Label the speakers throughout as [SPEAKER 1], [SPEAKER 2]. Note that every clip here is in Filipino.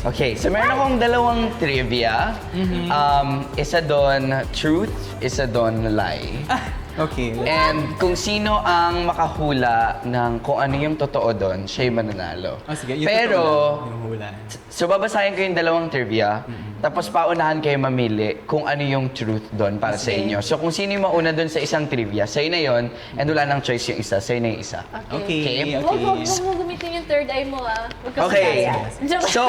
[SPEAKER 1] Okay, so meron akong dalawang trivia. Isa doon truth, isa doon lie.
[SPEAKER 2] Okay.
[SPEAKER 1] And kung sino ang makahula ng kung ano yung totoo doon, siya yung mananalo.
[SPEAKER 2] Oh, sige. Yung
[SPEAKER 1] Pero,
[SPEAKER 2] totoo lang, yung hula.
[SPEAKER 1] so babasahin ko yung dalawang trivia, tapos paunahan kayo mamili kung ano yung truth doon para sa inyo. So kung sino yung mauna doon sa isang trivia, sa'yo na yon, and wala nang choice yung isa, sa'yo na yung isa.
[SPEAKER 2] Okay.
[SPEAKER 3] Huwag mo gamitin yung third eye mo Huwag ka
[SPEAKER 1] Okay,
[SPEAKER 3] masaya.
[SPEAKER 1] so,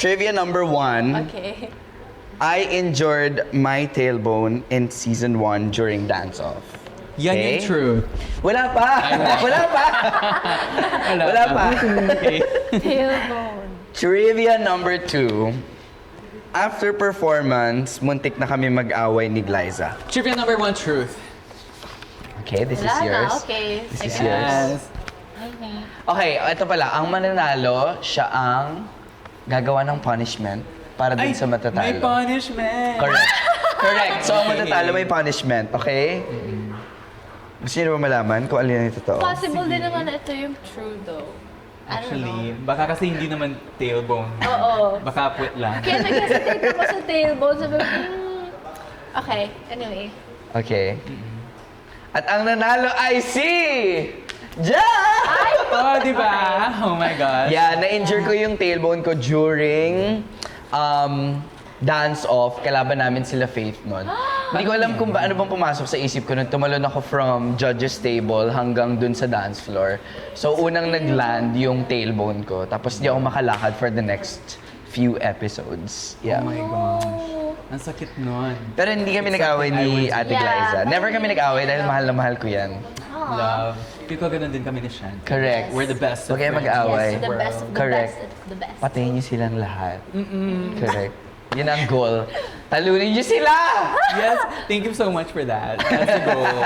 [SPEAKER 1] trivia number 1.
[SPEAKER 3] Okay.
[SPEAKER 1] I injured my tailbone in season 1 during dance-off.
[SPEAKER 2] Yan
[SPEAKER 1] Okay?
[SPEAKER 2] yung truth.
[SPEAKER 1] Wala pa! Wala pa! Wala pa!
[SPEAKER 2] Okay.
[SPEAKER 3] Tailbone.
[SPEAKER 1] Trivia number 2. After performance, muntik na kami mag-away ni Glyza.
[SPEAKER 2] Trivia number 1, truth.
[SPEAKER 1] Okay, this is
[SPEAKER 3] Wala na,
[SPEAKER 1] yours.
[SPEAKER 3] okay.
[SPEAKER 1] This is
[SPEAKER 3] Sige.
[SPEAKER 1] yours. Okay, ito pala. Ang mananalo, siya ang gagawa ng punishment para dun sa matatalo.
[SPEAKER 2] May punishment.
[SPEAKER 1] Correct. Correct. So, ang matatalo may punishment, okay? Gusto niyo ba malaman kung alin yung totoo?
[SPEAKER 3] Possible din naman na ito yung true though.
[SPEAKER 2] Actually, baka kasi hindi naman tailbone.
[SPEAKER 3] Oo.
[SPEAKER 2] Baka puwet lang.
[SPEAKER 3] Kaya nag-hesitate ako sa tailbone. Sabi ko, Okay, anyway.
[SPEAKER 1] Okay. At ang nanalo ay si... Ja!
[SPEAKER 2] Oh, di ba? Oh my gosh.
[SPEAKER 1] Yeah, na-injure ko yung tailbone ko during dance-off. Kalaban namin sila Faith nun. Hindi ko alam kung ano bang pumasok sa isip ko nung tumalon ako from judge's table hanggang dun sa dance floor. So, unang nag-land yung tailbone ko. Tapos di ako makalakad for the next few episodes. Yeah.
[SPEAKER 2] Oh my gosh. Ang sakit nun.
[SPEAKER 1] Pero hindi kami nag-away ni Ate
[SPEAKER 3] Yeah,
[SPEAKER 1] Glyza. Never
[SPEAKER 3] parang
[SPEAKER 1] kami nag-away dahil mahal na mahal ko yan.
[SPEAKER 2] Love. Feel ko ganun din kami ni Shan.
[SPEAKER 1] Correct.
[SPEAKER 2] We're the best of
[SPEAKER 1] Huwag kayo
[SPEAKER 2] friends.
[SPEAKER 1] mag-away.
[SPEAKER 3] Yes, the best of the
[SPEAKER 1] Correct.
[SPEAKER 3] best of the best.
[SPEAKER 1] Patayin niyo silang lahat. Correct. Yun ang goal. Talunin niyo sila!
[SPEAKER 2] Yes, thank you so much for that. That's the goal.